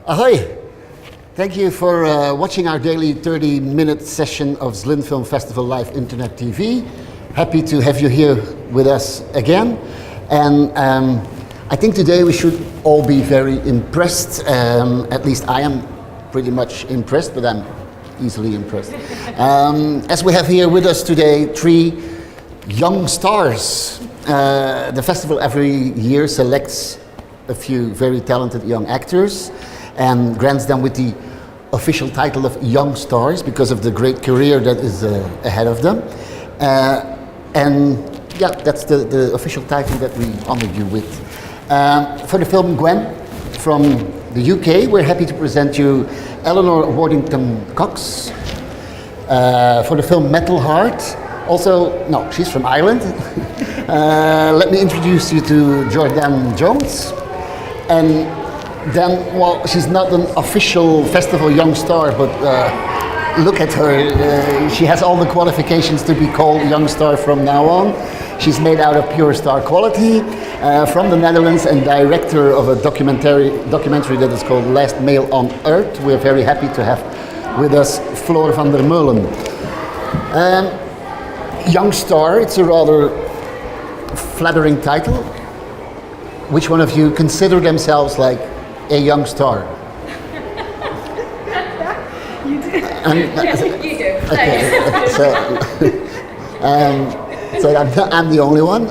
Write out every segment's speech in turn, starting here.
Ahoy! Thank you for watching our daily 30-minute session of Zlín Film Festival live internet TV. Happy to have you here with us again. And I think today we should all be very impressed. At least I am pretty much impressed, but I'm easily impressed. As we have here with us today 3 young stars. The festival every year selects a few very talented young actors and grants them with the official title of young stars because of the great career that is ahead of them. And yeah, that's the official title that we honor you with. For the film Gwen from the UK, we're happy to present you Eleanor Worthington-Cox. For the film Metal Heart, no, she's from Ireland. Let me introduce you to Jordanne Jones. And then, well, she's not an official festival young star, but look at her. She has all the qualifications to be called young star from now on. She's made out of pure star quality. From the Netherlands and director of a documentary that is called Last Mail on Earth. We're very happy to have with us Floor van der Meulen. Young star, it's a rather flattering title. Which one of you consider themselves like a young star? You do. You do. Okay. So I'm the only one.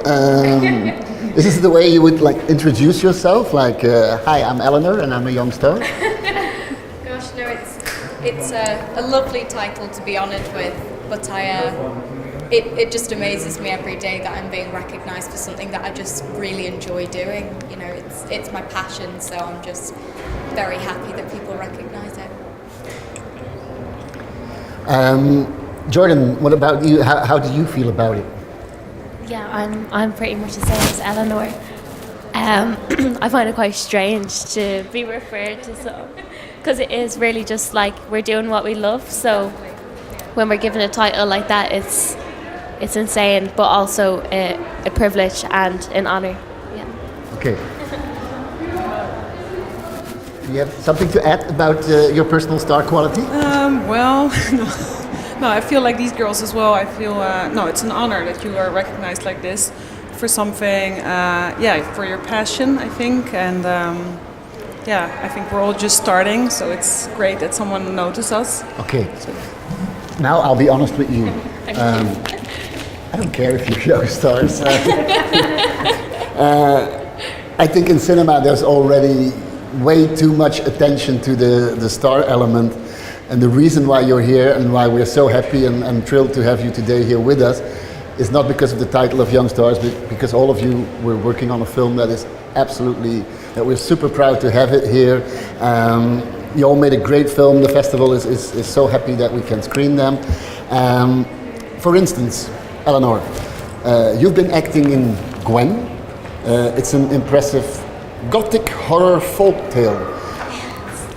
This is the way you would like introduce yourself, like, hi, I'm Eleanor and I'm a young star. Gosh, no, it's a lovely title to be honoured with, but it just amazes me every day that I'm being recognised for something that I just really enjoy doing. You know, it's my passion, so I'm just very happy that people recognise it. Jordan, what about you? How do you feel about it? Yeah, I'm pretty much the same as Eleanor. I find it quite strange to be referred to so, because it is really just like we're doing what we love. So when we're given a title like that, it's insane, but also a privilege and an honour. Yeah. Okay. Do you have something to add about your personal star quality? Well, no, I feel like these girls as well. I feel, no, it's an honor that you are recognized like this for something, for your passion, I think. And I think we're all just starting, so it's great that someone noticed us. Okay. Now I'll be honest with you. I don't care if you're young stars. I think in cinema there's already way too much attention to the star element. And the reason why you're here and why we're so happy and thrilled to have you today here with us is not because of the title of Young Stars, but because all of you were working on a film that we're super proud to have it here. You all made a great film. The festival is so happy that we can screen them. For instance, Eleanor, you've been acting in Gwen. It's an impressive gothic horror folk tale.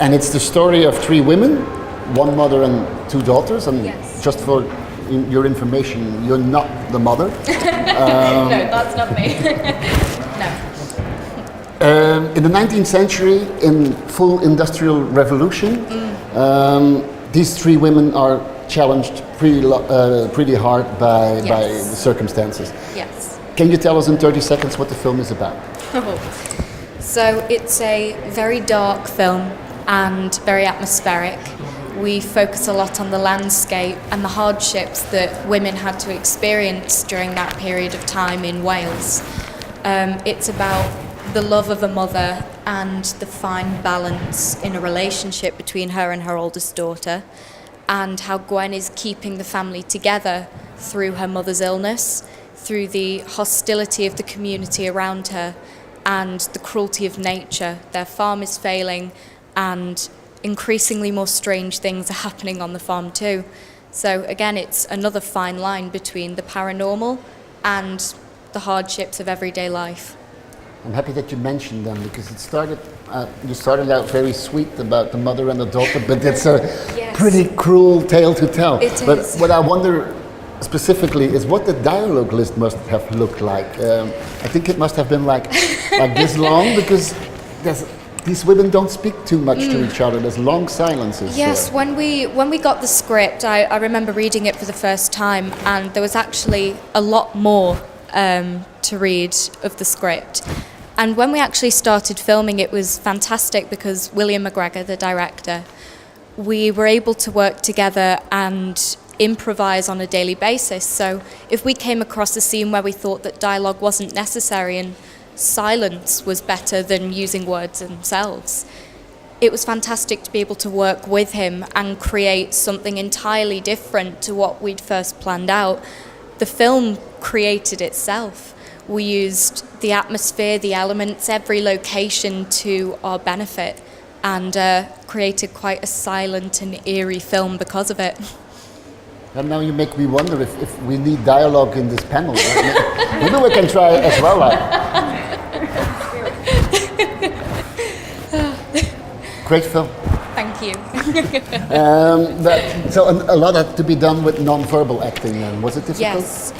And it's the story of 3 women, 1 mother and 2 daughters. And Yes. just for your information, you're not the mother. No, that's not me. No. In the 19th century, in full industrial revolution, these 3 women are challenged pretty hard by the circumstances. Yes. Can you tell us in 30 seconds what the film is about? So it's a very dark film and very atmospheric. We focus a lot on the landscape and the hardships that women had to experience during that period of time in Wales. It's about the love of a mother and the fine balance in a relationship between her and her oldest daughter, and how Gwen is keeping the family together through her mother's illness, through the hostility of the community around her, and the cruelty of nature. Their farm is failing, and increasingly more strange things are happening on the farm too. So again, it's another fine line between the paranormal and the hardships of everyday life. I'm happy that you mentioned them because you started out very sweet about the mother and the daughter, but it's a pretty cruel tale to tell. It but is. what I wonder specifically is what the dialogue list must have looked like. I think it must have been like this long because there's these women don't speak too much to each other. There's long silences. Yes, when we got the script, I remember reading it for the first time, and there was actually a lot more to read of the script. And when we actually started filming, it was fantastic because William McGregor, the director, we were able to work together and improvise on a daily basis. So if we came across a scene where we thought that dialogue wasn't necessary and silence was better than using words themselves, it was fantastic to be able to work with him and create something entirely different to what we'd first planned out. The film created itself. We used the atmosphere, the elements, every location to our benefit, and created quite a silent and eerie film because of it. And now you make me wonder if we need dialogue in this panel. Maybe we can try it as well. Great film. Thank you. So a lot had to be done with non-verbal acting. Was it difficult? Yes.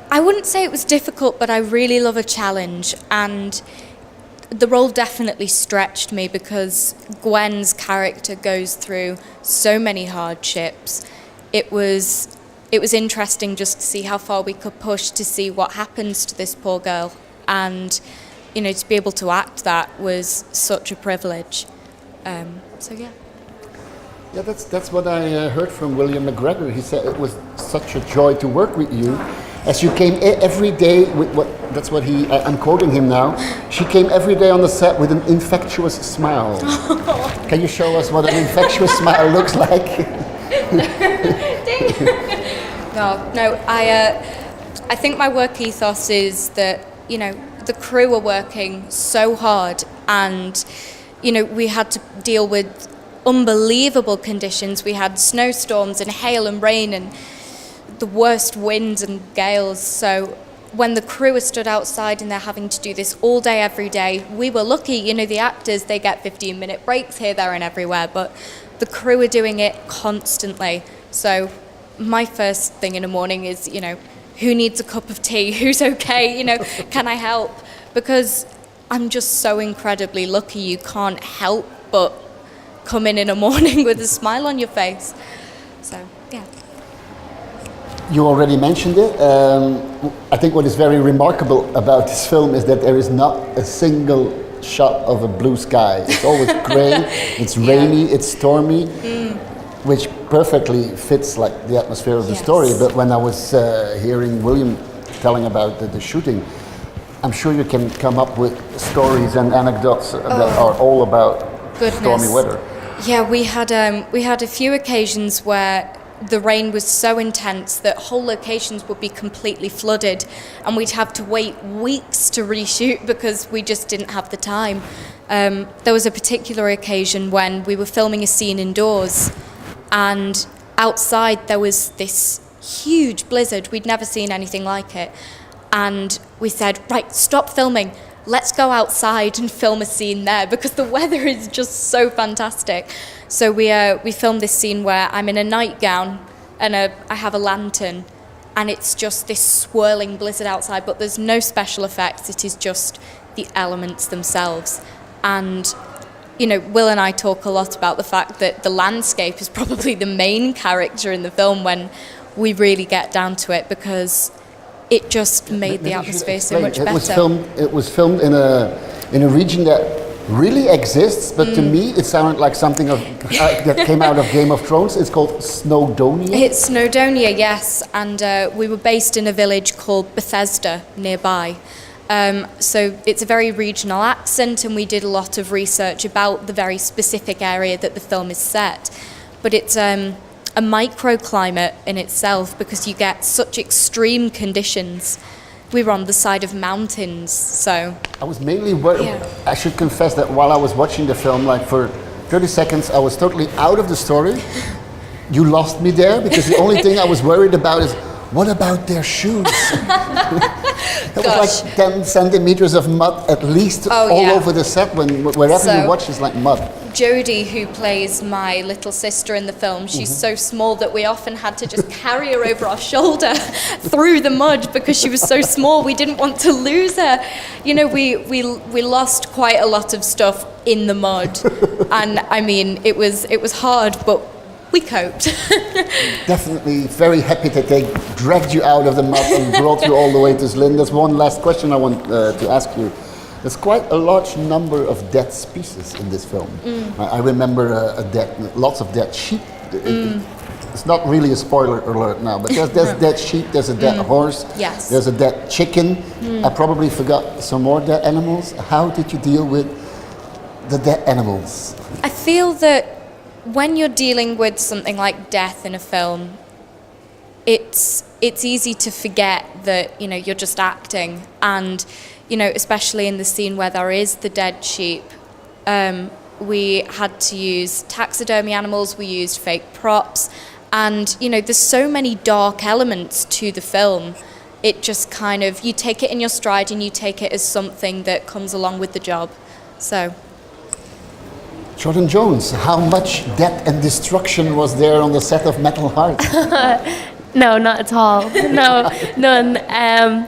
I wouldn't say it was difficult, but I really love a challenge, and the role definitely stretched me because Gwen's character goes through so many hardships. It was interesting just to see how far we could push to see what happens to this poor girl, and to be able to act that was such a privilege. So yeah. Yeah, that's what I heard from William McGregor. He said it was such a joy to work with you, as you came every day with what. That's what I'm quoting him now. She came every day on the set with an infectious smile. Can you show us what an infectious smile looks like? No. I think my work ethos is that the crew are working so hard, and we had to deal with unbelievable conditions. We had snowstorms and hail and rain and the worst winds and gales. So when the crew are stood outside and they're having to do this all day, every day, we were lucky. The actors, they get 15-minute breaks here, there and everywhere, but the crew are doing it constantly. So my first thing in the morning is, who needs a cup of tea? Who's okay? Can I help? Because I'm just so incredibly lucky. You can't help but come in a morning with a smile on your face. So, yeah. You already mentioned it. I think what is very remarkable about this film is that there is not a single shot of a blue sky. It's always grey, it's rainy, it's stormy, which perfectly fits like the atmosphere of the story. But when I was hearing William telling about the shooting, I'm sure you can come up with stories and anecdotes that are all about stormy weather. Yeah, we had a few occasions where the rain was so intense that whole locations would be completely flooded, and we'd have to wait weeks to reshoot because we just didn't have the time. There was a particular occasion when we were filming a scene indoors, and outside there was this huge blizzard. We'd never seen anything like it, and we said, right, stop filming. Let's go outside and film a scene there because the weather is just so fantastic. So we filmed this scene where I'm in a nightgown and I have a lantern, and it's just this swirling blizzard outside, but there's no special effects. It is just the elements themselves. And Will and I talk a lot about the fact that the landscape is probably the main character in the film when we really get down to it, because it just made the atmosphere so much better. It was filmed in a region that really exists, but to me it sounded like something that came out of Game of Thrones. It's called Snowdonia. It's Snowdonia, yes, and we were based in a village called Bethesda nearby. So it's a very regional accent, and we did a lot of research about the very specific area that the film is set. But it's a microclimate in itself because you get such extreme conditions. We were on the side of mountains, so... I was mainly worried. Yeah. I should confess that while I was watching the film, like for 30 seconds, I was totally out of the story. You lost me there because the only thing I was worried about is, what about their shoes? It was like 10 centimeters of mud at least over the set. Wherever you watch, it's like mud. Jodie, who plays my little sister in the film, she's so small that we often had to just carry her over our shoulder through the mud because she was so small. We didn't want to lose her. You know, we lost quite a lot of stuff in the mud, and I mean, it was hard, but we coped. Definitely very happy that they dragged you out of the mud and brought you all the way to Zlín. There's one last question I want to ask you. There's quite a large number of dead species in this film. I remember lots of dead sheep. It's not really a spoiler alert now, but there's dead sheep, there's a dead horse, there's a dead chicken. I probably forgot some more dead animals. How did you deal with the dead animals? I feel that when you're dealing with something like death in a film, it's easy to forget that, you know, you're just acting, and you know, especially in the scene where there is the dead sheep, we had to use taxidermy animals, we used fake props, and you know, there's so many dark elements to the film. It just kind of, you take it in your stride and you take it as something that comes along with the job. So Jordanne Jones, how much death and destruction was there on the set of Metal Heart? No, not at all. No, none.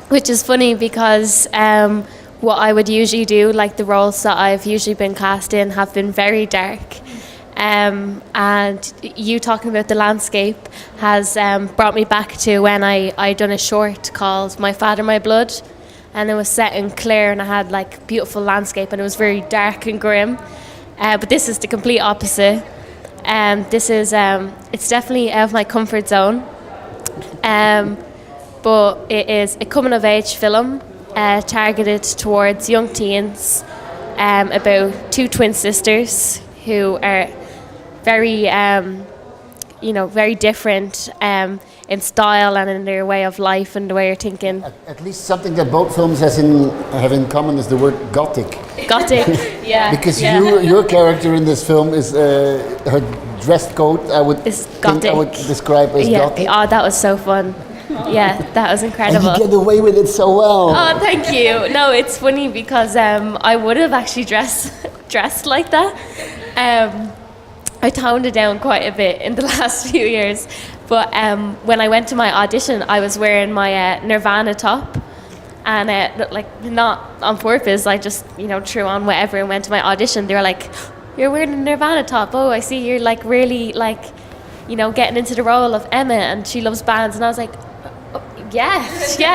Which is funny because what I would usually do, like the roles that I've usually been cast in, have been very dark. And you talking about the landscape has brought me back to when I done a short called My Father, My Blood. And it was set in Clare, and I had like beautiful landscape, and it was very dark and grim. But this is the complete opposite. This is, it's definitely out of my comfort zone. But it is a coming-of-age film targeted towards young teens about two twin sisters who are very, very different in style and in their way of life and the way you're thinking. At least something that both films have in common is the word gothic. Gothic, yeah. Because your character in this film is her dress code. I would describe as gothic. Oh, that was so fun. Yeah, that was incredible. And you get away with it so well. Oh, thank you. No, it's funny because I would have actually dressed like that. I toned it down quite a bit in the last few years. But when I went to my audition, I was wearing my Nirvana top. And not on purpose, I just, threw on whatever and went to my audition. They were like, "You're wearing a Nirvana top. Oh, I see you're like really like, getting into the role of Emma and she loves bands." And I was like, yeah,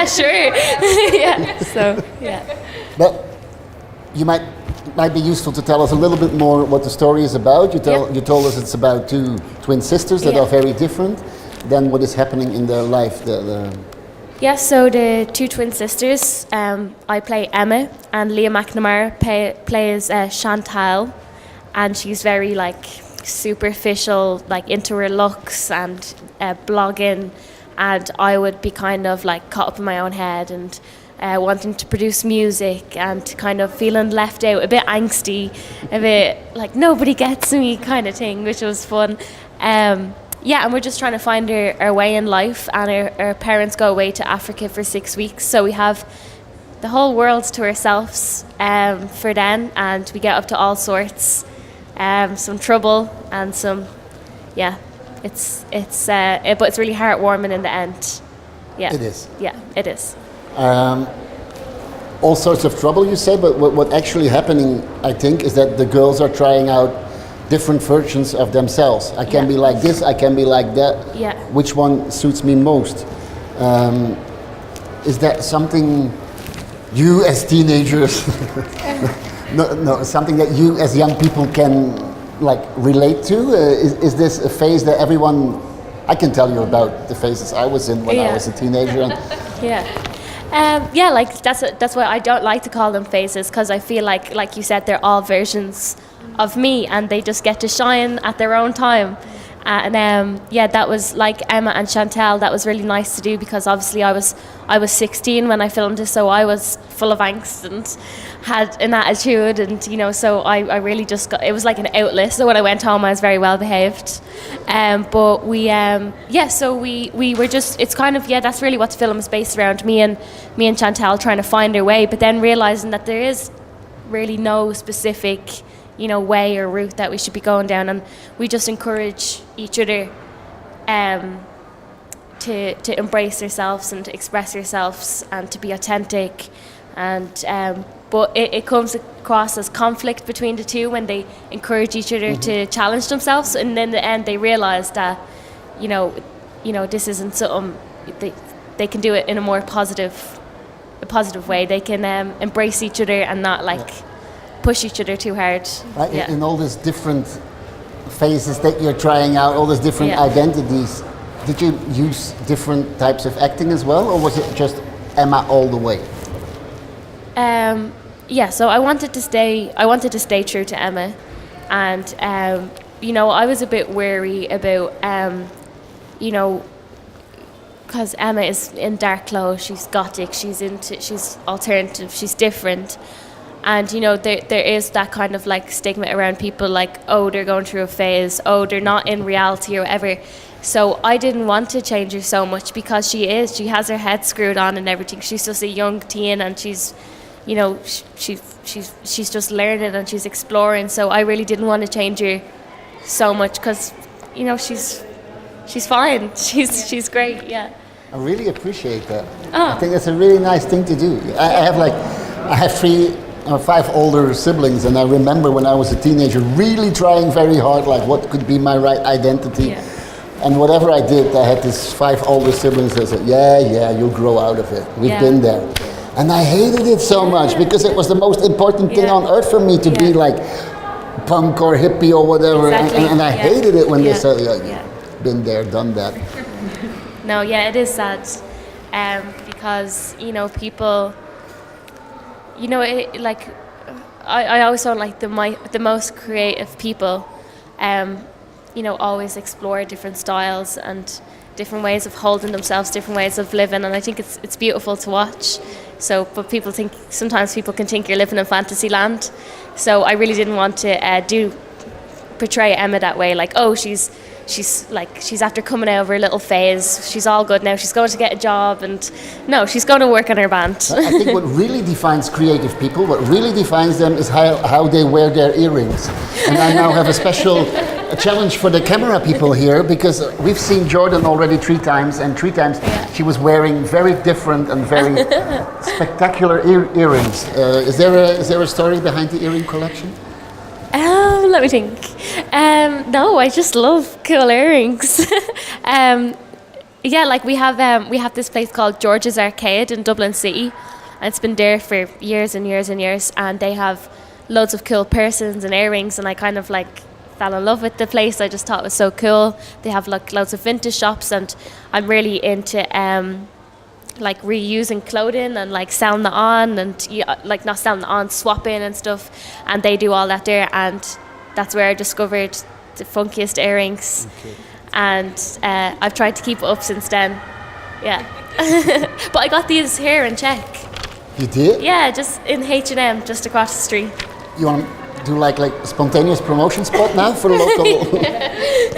sure. Yeah, so, yeah. But you might be useful to tell us a little bit more what the story is about. You told us it's about two twin sisters that are very different than what is happening in their life. Yeah, so the two twin sisters, I play Emma, and Leah McNamara plays Chantal, and she's very like superficial, like into her looks and blogging, and I would be kind of like caught up in my own head and wanting to produce music and kind of feeling left out, a bit angsty, a bit like nobody gets me kind of thing, which was fun. And we're just trying to find our way in life, and our parents go away to Africa for 6 weeks, so we have the whole world to ourselves for then, and we get up to all sorts, some trouble and some, but it's really heartwarming in the end. Yeah, it is. Yeah, it is. All sorts of trouble, you say, but what actually happening, I think, is that the girls are trying out different versions of themselves. I can be like this, I can be like that. Yeah. Which one suits me most? Is that something you as teenagers, no, something that you as young people can like relate to? Is this a phase that everyone? I can tell you about the phases I was in when I was a teenager. Like that's why I don't like to call them phases, because I feel like you said, they're all versions of me, and they just get to shine at their own time. And that was like Emma and Chantal. That was really nice to do, because obviously I was 16 when I filmed it, so I was full of angst and had an attitude, and so I really just got, it was like an outlet. So when I went home, I was very well behaved. But so we were just, it's kind of, that's really what the film is based around, me and Chantal trying to find our way, but then realizing that there is really no specific way or route that we should be going down, and we just encourage each other to embrace ourselves and to express ourselves and to be authentic. And but it comes across as conflict between the two when they encourage each other to challenge themselves, and then in the end they realize that this isn't something they can do it in a more positive way. They can embrace each other and not push each other too hard. Right? Yeah. In all these different phases that you're trying out, all these different identities, did you use different types of acting as well, or was it just Emma all the way? So I wanted to stay true to Emma, and I was a bit wary about because Emma is in dark clothes, she's gothic, she's alternative, she's different, and there is that kind of stigma around people, they're going through a phase, they're not in reality or whatever. So I didn't want to change her so much, because she has her head screwed on and everything. She's just a young teen, and she's just learning and she's exploring. So I really didn't want to change her so much, because she's fine. She's great. Yeah. I really appreciate that. Oh. I think that's a really nice thing to do. I have 3 or 5 older siblings, and I remember when I was a teenager really trying very hard, what could be my right identity. Yeah. And whatever I did, I had these 5 older siblings that said, yeah, you'll grow out of it. We've been there. And I hated it so much, because it was the most important thing on earth for me to be punk or hippie or whatever. Exactly. And I hated it when they said, been there, done that. No, it is sad. Because, people, I always found the most creative people, always explore different styles and different ways of holding themselves, different ways of living, and I think it's beautiful to watch. So, but sometimes people can think you're living in fantasy land. So I really didn't want to portray Emma that way, she's after coming out of her little phase, she's all good now, she's going to get a job, and no, she's going to work on her band. I think what really defines creative people, what really defines them, is how they wear their earrings. And I now have a challenge for the camera people here, because we've seen Jordan already 3 times, and 3 times she was wearing very different and very spectacular earrings. Is there a story behind the earring collection? Let me think. No, I just love cool earrings. We have this place called George's Arcade in Dublin City, and it's been there for years and years and years, and they have loads of cool piercings and earrings, and I kind of fell in love with the place. I just thought it was so cool. They have loads of vintage shops, and I'm really into reusing clothing and selling it on, and not selling it on, swapping and stuff, and they do all that there, and that's where I discovered the funkiest earrings. Okay. And I've tried to keep it up since then. But I got these here in Czech. You did? Yeah, just in H&M just across the street. You want to do a spontaneous promotion spot now for local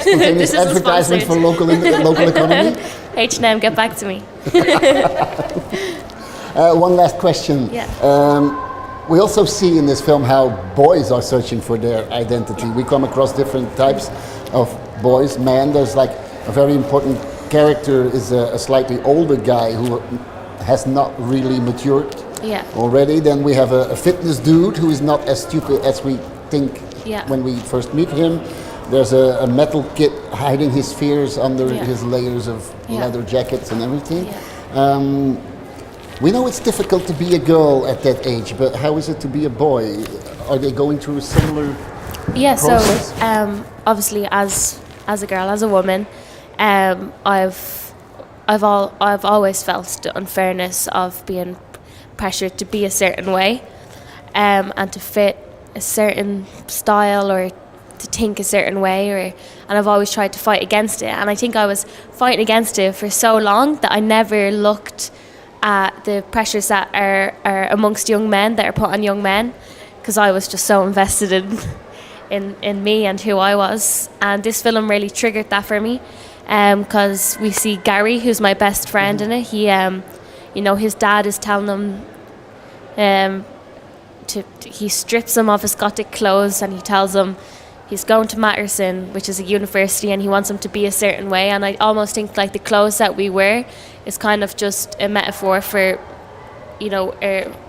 spontaneous advertisement for local economy? H&M, get back to me. One last question. Yeah. We also see in this film how boys are searching for their identity. We come across different types of boys, men. There's a very important character is a slightly older guy who has not really matured already. Then we have a fitness dude who is not as stupid as we think when we first meet him. There's a metal kid hiding his fears under his layers of leather jackets and everything. We know it's difficult to be a girl at that age, but how is it to be a boy? Are they going through a similar process? So obviously as a girl, as a woman, I've always felt the unfairness of being pressured to be a certain way, and to fit a certain style or to think a certain way, and I've always tried to fight against it. And I think I was fighting against it for so long that I never looked at the pressures that are amongst young men, that are put on young men, because I was just so invested in me and who I was. And this film really triggered that for me, because we see Gary, who's my best friend in it. He, his dad is telling him he strips him of his Gothic clothes, and he tells him he's going to Matterson, which is a university, and he wants him to be a certain way. And I almost think like the clothes that we wear is kind of just a metaphor for,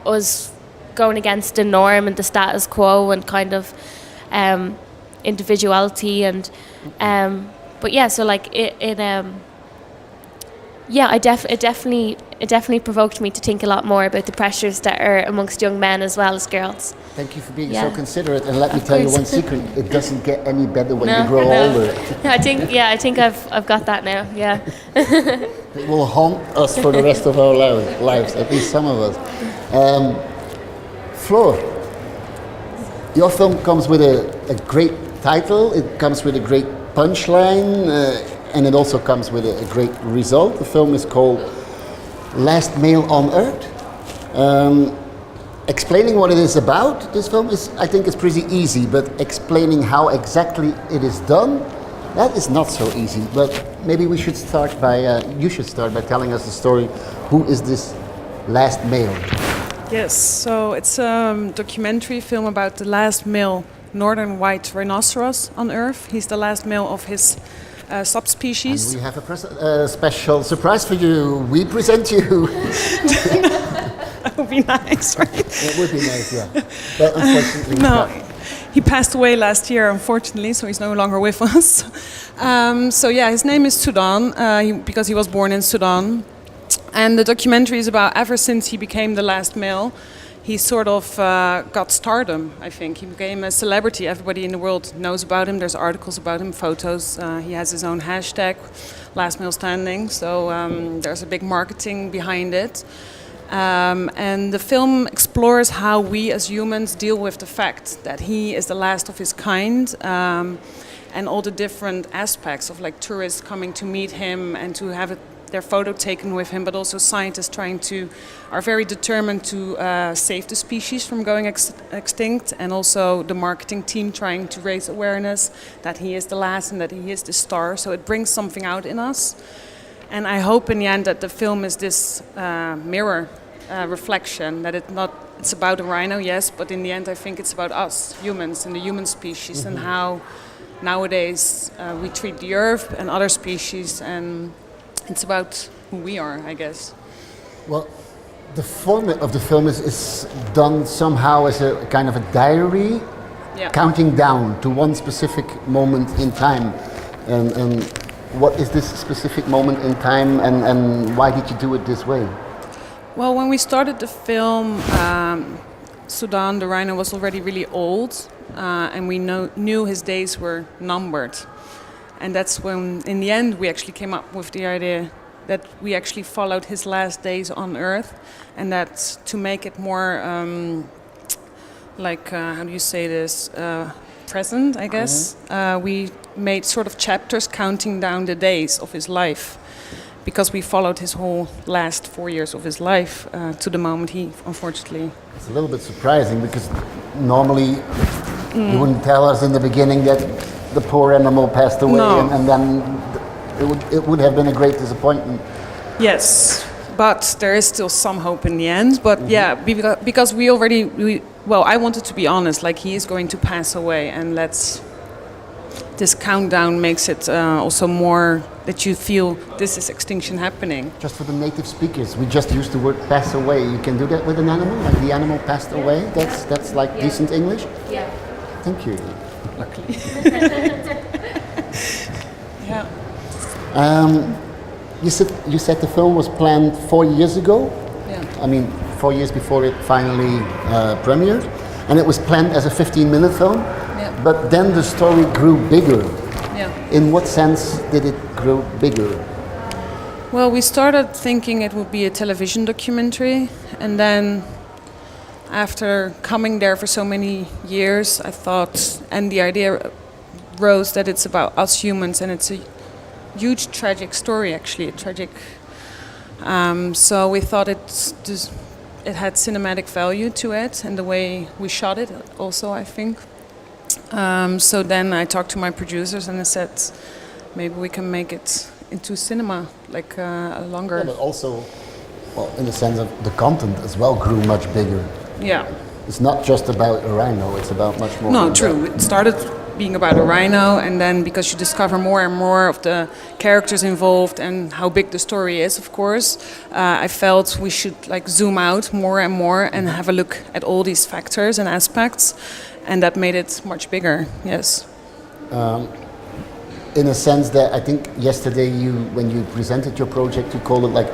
us going against the norm and the status quo and kind of individuality and but yeah, so like it definitely provoked me to think a lot more about the pressures that are amongst young men as well as girls. Thank you for being so considerate, and let me tell you one secret: it doesn't get any better when you grow older. I think I've got that now. Yeah. It will haunt us for the rest of our lives, at least some of us. Floor, your film comes with a great title. It comes with a great punchline, and it also comes with a great result. The film is called Last Male on Earth. Explaining what it is about, this film I think is pretty easy, but explaining how exactly it is done, that is not so easy. But maybe we should start by, you should start by telling us the story. Who is this last male? Yes, so it's a documentary film about the last male northern white rhinoceros on Earth. He's the last male of his subspecies. And we have a special surprise for you. We present you. That would be nice, right? It would be nice, yeah. But unfortunately, no. He passed away last year, unfortunately, so he's no longer with us. His name is Sudan, because he was born in Sudan. And the documentary is about ever since he became the last male, he sort of got stardom, I think. He became a celebrity. Everybody in the world knows about him. There's articles about him, photos. He has his own hashtag, Last Male Standing. So there's a big marketing behind it. And the film explores how we as humans deal with the fact that he is the last of his kind, and all the different aspects of like tourists coming to meet him and to have their photo taken with him, but also scientists are very determined to save the species from going extinct, and also the marketing team trying to raise awareness that he is the last and that he is the star. So it brings something out in us. And I hope in the end that the film is this mirror reflection, that it's about a rhino, yes, but in the end I think it's about us, humans, and the human species, and how nowadays we treat the earth and other species, and it's about who we are, I guess. Well, the format of the film is done somehow as a kind of a diary, counting down to one specific moment in time. And what is this specific moment in time, and why did you do it this way? Well, when we started the film, Sudan, the rhino, was already really old, and we knew his days were numbered. And that's when, in the end, we actually came up with the idea that we actually followed his last days on Earth, and that to make it more, how do you say this, present, I guess, we made sort of chapters counting down the days of his life, because we followed his whole last 4 years of his life to the moment he, unfortunately... It's a little bit surprising, because normally you wouldn't tell us in the beginning that the poor animal passed away, and then it would have been a great disappointment. Yes, but there is still some hope in the end. But because I wanted to be honest, like he is going to pass away, and this countdown makes it also more that you feel this is extinction happening. Just for the native speakers, we just use the word pass away. You can do that with an animal, like the animal passed away. That's like decent English? Yeah. Thank you. Luckily. Yeah. You said the film was planned 4 years ago. Yeah. I mean, 4 years before it finally premiered, and it was planned as a 15-minute film. Yeah. But then the story grew bigger. Yeah. In what sense did it grow bigger? Well, we started thinking it would be a television documentary, and then after coming there for so many years, I thought, and the idea rose that it's about us humans, and it's a huge tragic story, actually, a tragic So we thought it had cinematic value to it, and the way we shot it also, I think. So then I talked to my producers and I said, maybe we can make it into cinema, like a longer... Yeah, but also, well, in the sense of the content as well grew much bigger. Yeah. It's not just about a rhino, it's about much more. No, true. It started being about a rhino, and then because you discover more and more of the characters involved and how big the story is, of course, I felt we should like zoom out more and more and have a look at all these factors and aspects, and that made it much bigger. Yes. In a sense that I think yesterday when you presented your project, you called it like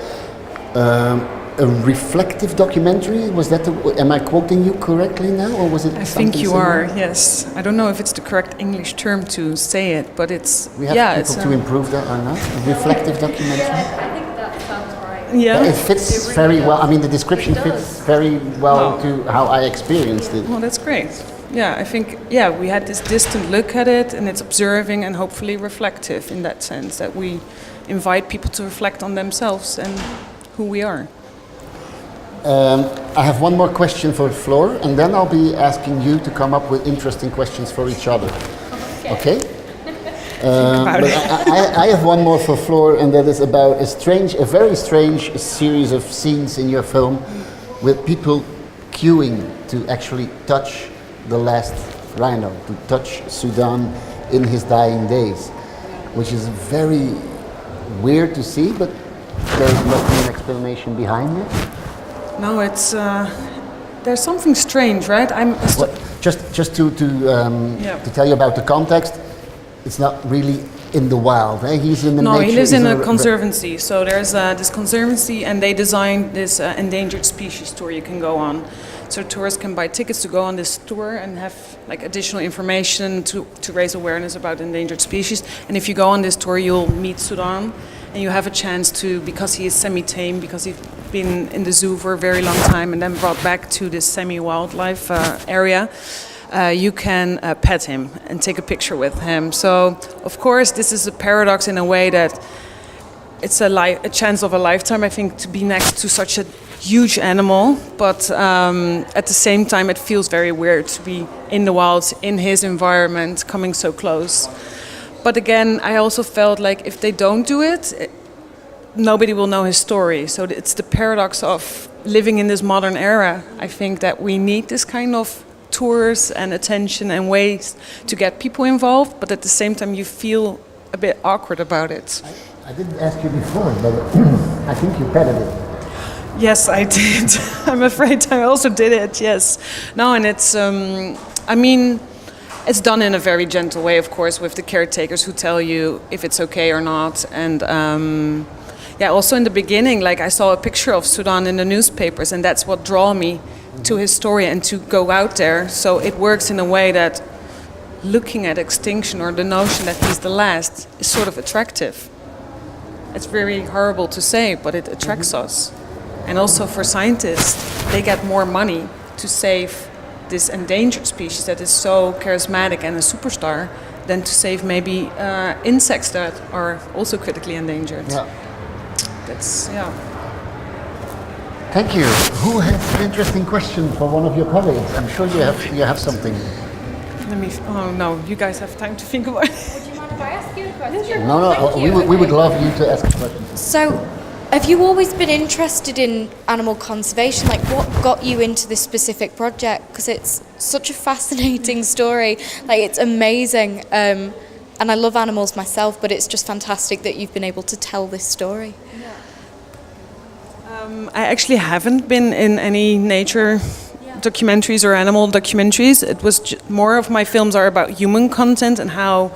a reflective documentary. Was that? Am I quoting you correctly now, or was it? I think you similar? are. Yes. I don't know if it's the correct English term to say it, but it's. We have people to improve that or not? A reflective documentary. Yeah, I think that sounds right. Yeah. It fits very well. I mean, the description fits very well to how I experienced it. Well, that's great. Yeah, I think, we had this distant look at it, and it's observing and hopefully reflective in that sense, that we invite people to reflect on themselves and who we are. I have one more question for Floor, and then I'll be asking you to come up with interesting questions for each other. Okay? But I have one more for Floor, and that is about a very strange series of scenes in your film with people queuing to actually touch the last rhino, to touch Sudan in his dying days, which is very weird to see, but there must be an explanation behind it. No, it's there's something strange, right? Just to tell you about the context, it's not really in the wild. Eh? He's in the nature. No, he lives in a conservancy. So there's this conservancy, and they designed this endangered species tour you can go on. So tourists can buy tickets to go on this tour and have like additional information to raise awareness about endangered species. And if you go on this tour, you'll meet Sudan, and you have a chance to, because he is semi-tame, because he's been in the zoo for a very long time and then brought back to this semi-wildlife area, you can pet him and take a picture with him. So, of course, this is a paradox in a way that it's a chance of a lifetime, I think, to be next to such a huge animal, but at the same time it feels very weird to be in the wild, in his environment, coming so close. But again, I also felt like if they don't do it, nobody will know his story. So it's the paradox of living in this modern era. I think that we need this kind of tours and attention and ways to get people involved, but at the same time you feel a bit awkward about it. I didn't ask you before, but I think you petted it. Yes, I did. I'm afraid I also did it, yes. No, and it's, it's done in a very gentle way, of course, with the caretakers who tell you if it's okay or not. And also in the beginning, like I saw a picture of Sudan in the newspapers, and that's what drew me to his story and to go out there. So it works in a way that looking at extinction or the notion that he's the last is sort of attractive. It's very horrible to say, but it attracts us. And also for scientists, they get more money to save this endangered species that is so charismatic and a superstar than to save maybe insects that are also critically endangered. Yeah. That's, yeah. Thank you. Who has an interesting question for one of your colleagues? I'm sure you have something. Oh no, you guys have time to think about it. Would you mind if I ask you a question? No, we would love you to ask a question. So, have you always been interested in animal conservation? Like, what got you into this specific project? Because it's such a fascinating story. Like, it's amazing. And I love animals myself, but it's just fantastic that you've been able to tell this story. I actually haven't been in any nature documentaries or animal documentaries. It was more of my films are about human content and how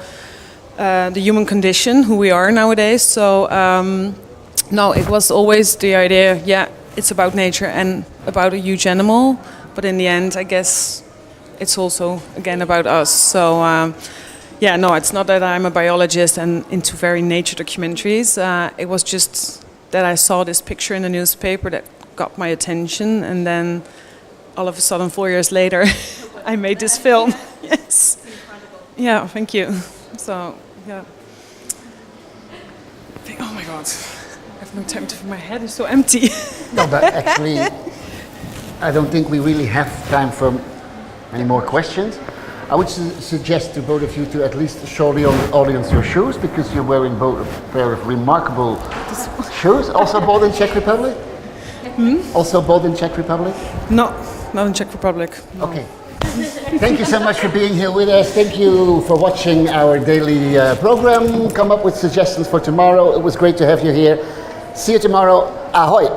the human condition, who we are nowadays. So no, it was always the idea, it's about nature and about a huge animal, but in the end, I guess it's also, again, about us. So no, it's not that I'm a biologist and into very nature documentaries. It was just that I saw this picture in the newspaper that got my attention, and then all of a sudden, 4 years later, I made this film. Yes. Incredible. Yeah, thank you. So, yeah. Oh my God. I have No time to. My head is so empty. No, but actually, I don't think we really have time for any more questions. I would suggest to both of you to at least show the audience your shoes, because you're wearing both a pair of remarkable shoes. Also bought in Czech Republic? Also bought in Czech Republic? No, not in Czech Republic. No. Okay. Thank you so much for being here with us. Thank you for watching our daily program. Come up with suggestions for tomorrow. It was great to have you here. See you tomorrow. Ahoy!